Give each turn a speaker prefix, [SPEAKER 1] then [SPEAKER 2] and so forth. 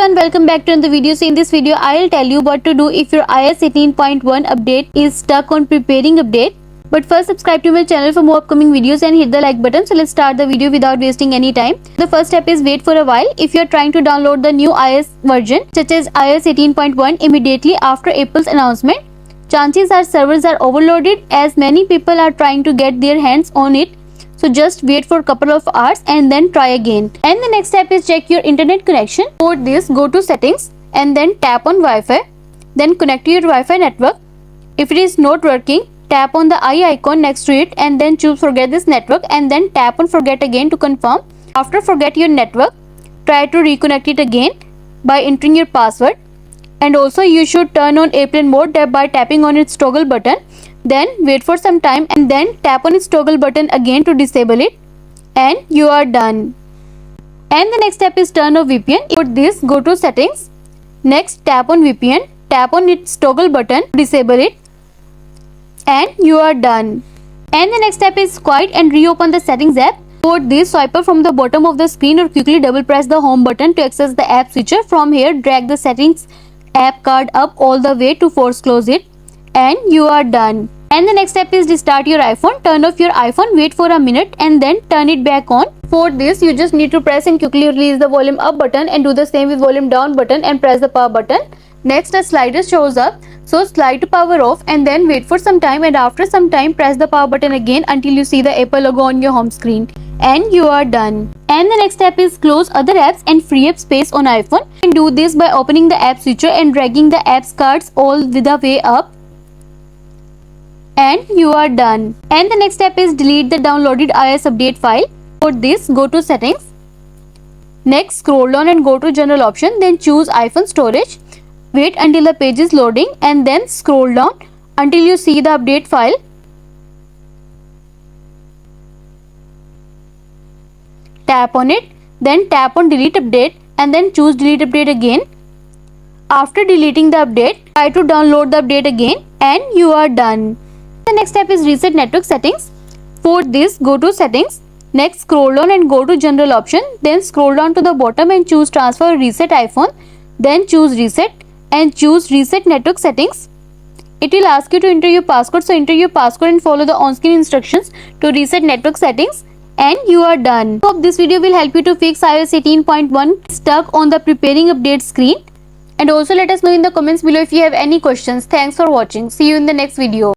[SPEAKER 1] everyone, welcome back to another video. So in this video I'll tell you what to do if your iOS 18.1 update is stuck on preparing update. But first, subscribe to my channel for more upcoming videos and hit the like button. So let's start the video without wasting any time. The first step is wait for a while. If you're trying to download the new iOS version such as iOS 18.1 immediately after Apple's announcement, chances are servers are overloaded as many people are trying to get their hands on it. So just wait for a couple of hours and then try again. And the next step is check your internet connection. For this, go to settings and then tap on Wi-Fi. Then connect to your Wi-Fi network. If it is not working, tap on the eye icon next to it and then choose forget this network and then tap on forget again to confirm. After forget your network, try to reconnect it again by entering your password. And also you should turn on airplane mode by tapping on its toggle button. Then wait for some time and then tap on its toggle button again to disable it, and you are done. And the next step is turn off VPN. For this, go to settings. Next, tap on VPN, tap on its toggle button to disable it, and you are done. And the next step is quiet and reopen the settings app. For this, swipe up from the bottom of the screen or quickly double press the home button to access the app switcher. From here, drag the settings app card up all the way to force close it, and you are done. And the next step is restart your iPhone. Turn off your iPhone, wait for a minute and then turn it back on. For this, you just need to press and quickly release the volume up button and do the same with volume down button and press the power button. Next, a slider shows up, so slide to power off and then wait for some time, and after some time press the power button again until you see the Apple logo on your home screen, and you are done. And the next step is close other apps and free up space on iPhone. You can do this by opening the app switcher and dragging the apps cards all the way up, and you are done. And the next step is delete the downloaded iOS update file. For this, go to settings. Next, scroll down and go to general option, then choose iPhone storage. Wait until the page is loading and then scroll down until you see the update file. Tap on it, then tap on delete update and then choose delete update again. After deleting the update, try to download the update again, and you are done. The next step is reset network settings. For this, go to settings. Next, scroll down and go to general option, then scroll down to the bottom and choose transfer or reset iPhone, then choose reset and choose reset network settings. It will ask you to enter your passcode, so enter your passcode and follow the on-screen instructions to reset network settings, and you are done. Hope this video will help you to fix iOS 18.1 stuck on the preparing update screen. And also let us know in the comments below if you have any questions. Thanks for watching. See you in the next video.